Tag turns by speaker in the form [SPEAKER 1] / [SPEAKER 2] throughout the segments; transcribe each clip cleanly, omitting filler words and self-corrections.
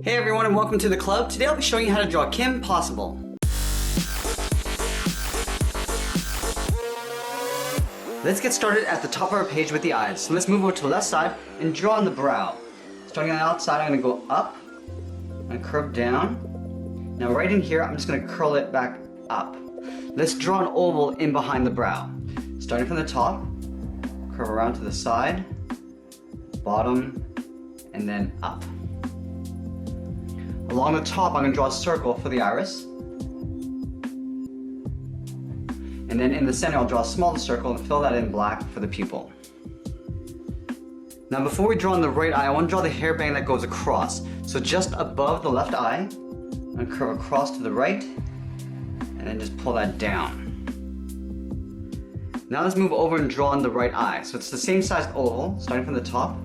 [SPEAKER 1] Hey everyone and welcome to the club. Today I'll be showing you how to draw Kim Possible. Let's get started at the top of our page with the eyes. So let's move over to the left side and draw on the brow. Starting on the outside, I'm going to go up and curve down. Now right in here, I'm just going to curl it back up. Let's draw an oval in behind the brow. Starting from the top, curve around to the side, bottom, and then up. Along the top, I'm going to draw a circle for the iris. And then in the center, I'll draw a smaller circle and fill that in black for the pupil. Now before we draw on the right eye, I want to draw the hairband that goes across. So just above the left eye, I'm going to curve across to the right, and then just pull that down. Now let's move over and draw on the right eye. So it's the same size oval, starting from the top.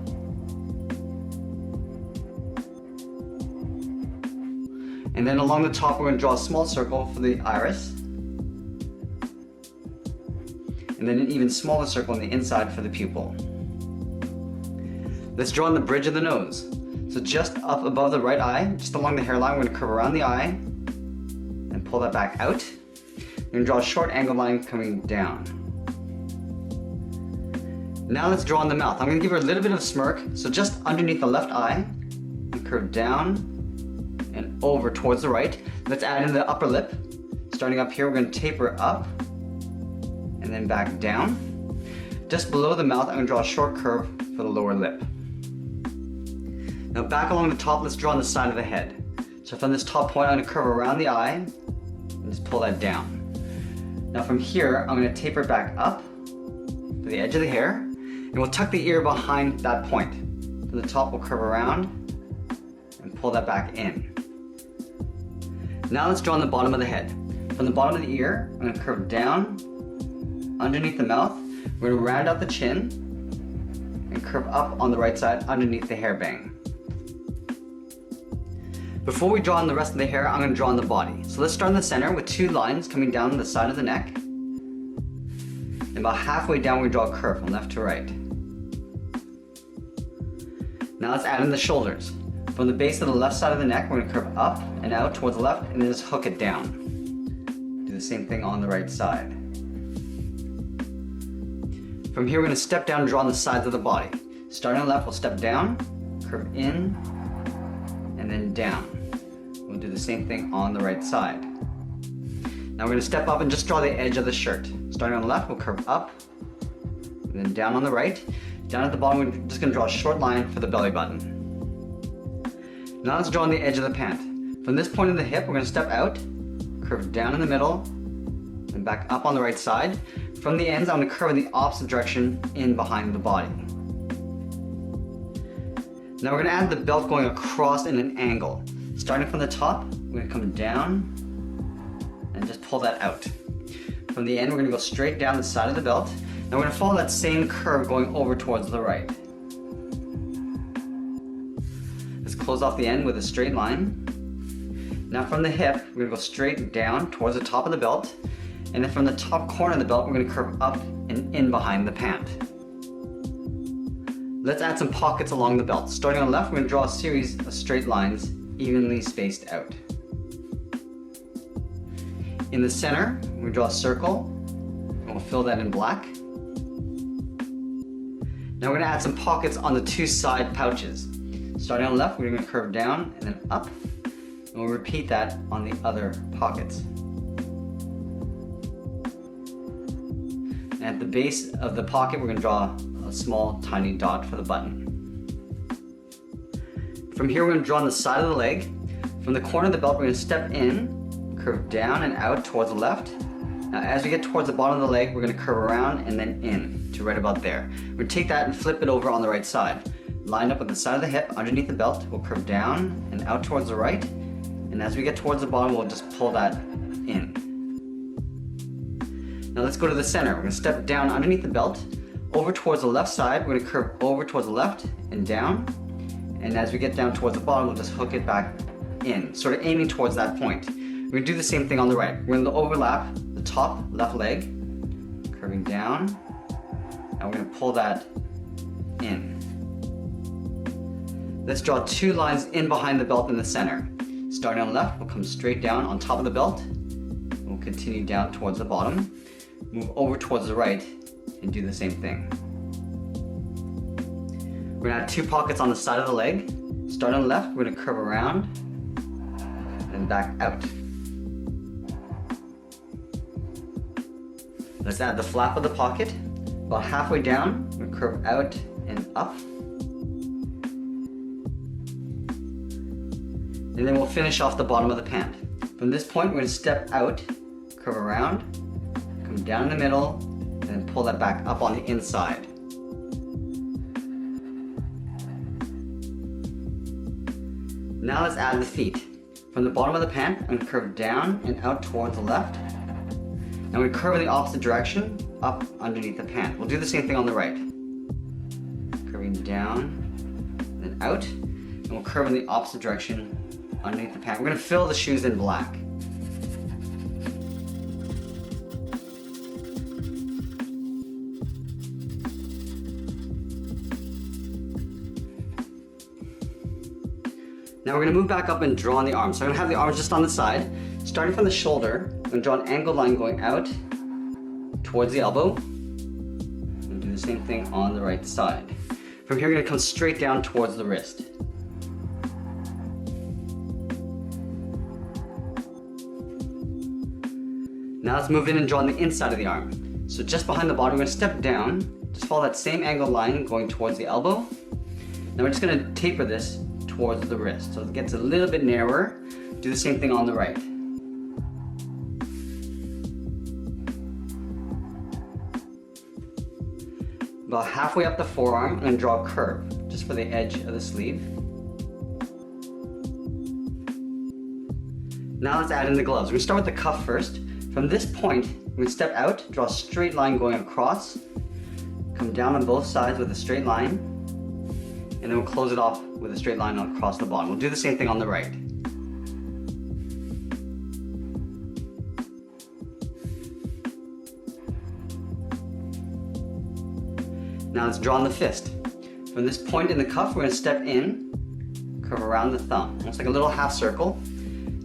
[SPEAKER 1] And then along the top, we're going to draw a small circle for the iris. And then an even smaller circle on the inside for the pupil. Let's draw on the bridge of the nose. So just up above the right eye, just along the hairline, we're going to curve around the eye and pull that back out. We're going to draw a short angled line coming down. Now let's draw on the mouth. I'm going to give her a little bit of a smirk. So just underneath the left eye, and curve down and over towards the right. Let's add in the upper lip. Starting up here, we're going to taper up and then back down. Just below the mouth, I'm going to draw a short curve for the lower lip. Now back along the top, let's draw on the side of the head. So from this top point, I'm going to curve around the eye and just pull that down. Now from here, I'm going to taper back up to the edge of the hair, and we'll tuck the ear behind that point. From the top, we'll curve around and pull that back in. Now let's draw on the bottom of the head. From the bottom of the ear, I'm going to curve down underneath the mouth. We're going to round out the chin and curve up on the right side underneath the hairbang. Before we draw on the rest of the hair, I'm going to draw on the body. So let's start in the center with two lines coming down the side of the neck. And about halfway down, we draw a curve from left to right. Now let's add in the shoulders. From the base of the left side of the neck, we're going to curve up and out towards the left and then just hook it down. Do the same thing on the right side. From here, we're going to step down and draw on the sides of the body. Starting on the left, we'll step down, curve in, and then down. We'll do the same thing on the right side. Now we're going to step up and just draw the edge of the shirt. Starting on the left, we'll curve up, and then down on the right. Down at the bottom, we're just going to draw a short line for the belly button. Now let's draw on the edge of the pant. From this point of the hip, we're going to step out, curve down in the middle, and back up on the right side. From the ends, I'm going to curve in the opposite direction in behind the body. Now we're going to add the belt going across in an angle. Starting from the top, we're going to come down and just pull that out. From the end, we're going to go straight down the side of the belt. Now we're going to follow that same curve going over towards the right. Let's close off the end with a straight line. Now from the hip, we're going to go straight down towards the top of the belt. And then from the top corner of the belt, we're going to curve up and in behind the pant. Let's add some pockets along the belt. Starting on the left, we're going to draw a series of straight lines evenly spaced out. In the center, we're going to draw a circle, and we'll fill that in black. Now we're going to add some pockets on the two side pouches. Starting on the left, we're going to curve down and then up, and we'll repeat that on the other pockets. And at the base of the pocket, we're going to draw a small tiny dot for the button. From here, we're going to draw on the side of the leg. From the corner of the belt, we're going to step in, curve down and out towards the left. Now as we get towards the bottom of the leg, we're going to curve around and then in to right about there. We're going to take that and flip it over on the right side. Lined up with the side of the hip underneath the belt, we'll curve down and out towards the right. And as we get towards the bottom, we'll just pull that in. Now let's go to the center. We're going to step down underneath the belt, over towards the left side. We're going to curve over towards the left and down. And as we get down towards the bottom, we'll just hook it back in, sort of aiming towards that point. We're going to do the same thing on the right. We're going to overlap the top left leg, curving down, and we're going to pull that in. Let's draw 2 lines in behind the belt in the center. Starting on the left, we'll come straight down on top of the belt. We'll continue down towards the bottom, move over towards the right, and do the same thing. We're gonna add 2 pockets on the side of the leg. Start on the left, we're gonna curve around and back out. Let's add the flap of the pocket. About halfway down, we're gonna curve out and up. And then we'll finish off the bottom of the pant. From this point, we're gonna step out, curve around, come down in the middle, and then pull that back up on the inside. Now let's add the feet. From the bottom of the pant, I'm gonna curve down and out towards the left. And we curve in the opposite direction, up underneath the pant. We'll do the same thing on the right. Curving down, then out, and we'll curve in the opposite direction underneath the pant. We're gonna fill the shoes in black. Now we're gonna move back up and draw on the arms. So I'm gonna have the arms just on the side. Starting from the shoulder, I'm gonna draw an angled line going out towards the elbow. And do the same thing on the right side. From here, we're gonna come straight down towards the wrist. Now let's move in and draw on the inside of the arm. So just behind the body, we're gonna step down, just follow that same angled line going towards the elbow. Now we're just gonna taper this towards the wrist. So it gets a little bit narrower. Do the same thing on the right. About halfway up the forearm, I'm gonna draw a curve, just for the edge of the sleeve. Now let's add in the gloves. We're gonna start with the cuff first. From this point, we're gonna step out, draw a straight line going across, come down on both sides with a straight line, and then we'll close it off with a straight line across the bottom. We'll do the same thing on the right. Now let's draw on the fist. From this point in the cuff, we're gonna step in, curve around the thumb, almost like a little half circle.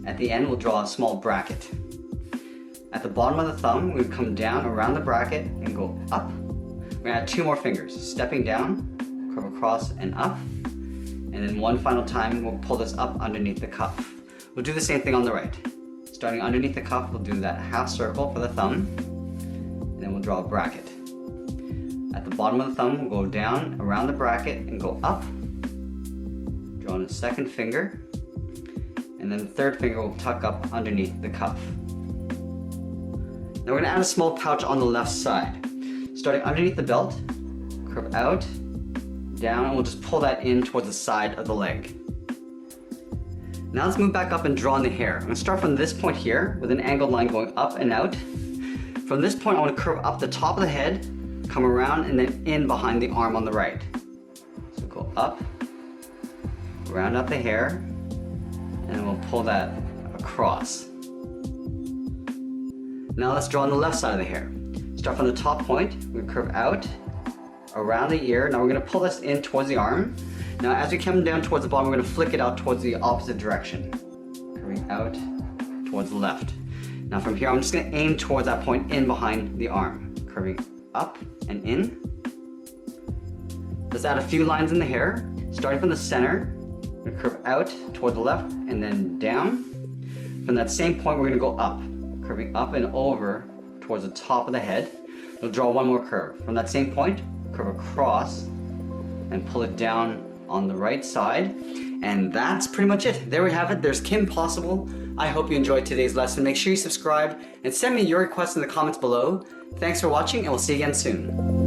[SPEAKER 1] At the end, we'll draw a small bracket. At the bottom of the thumb, we're gonna come down around the bracket and go up. We're gonna add 2 more fingers, stepping down, curve across and up. And then one final time, we'll pull this up underneath the cuff. We'll do the same thing on the right. Starting underneath the cuff, we'll do that half circle for the thumb, and then we'll draw a bracket. At the bottom of the thumb, we'll go down around the bracket and go up. Draw on a second finger, and then the third finger will tuck up underneath the cuff. Now we're gonna add a small pouch on the left side. Starting underneath the belt, curve out, down, and we'll just pull that in towards the side of the leg. Now let's move back up and draw on the hair. I'm gonna start from this point here with an angled line going up and out. From this point, I wanna curve up the top of the head, come around, and then in behind the arm on the right. So go up, round up the hair, and then we'll pull that across. Now let's draw on the left side of the hair. Start from the top point, we curve out, around the ear. Now we're gonna pull this in towards the arm. Now as we come down towards the bottom, we're gonna flick it out towards the opposite direction. Curving out towards the left. Now from here, I'm just gonna aim towards that point in behind the arm. Curving up and in. Let's add a few lines in the hair. Starting from the center, we're gonna curve out toward the left and then down. From that same point, we're gonna go up, curving up and over towards the top of the head. We'll draw one more curve. From that same point, curve across and pull it down on the right side. And that's pretty much it. There we have it. There's Kim Possible. I hope you enjoyed today's lesson. Make sure you subscribe and send me your requests in the comments below. Thanks for watching, and we'll see you again soon.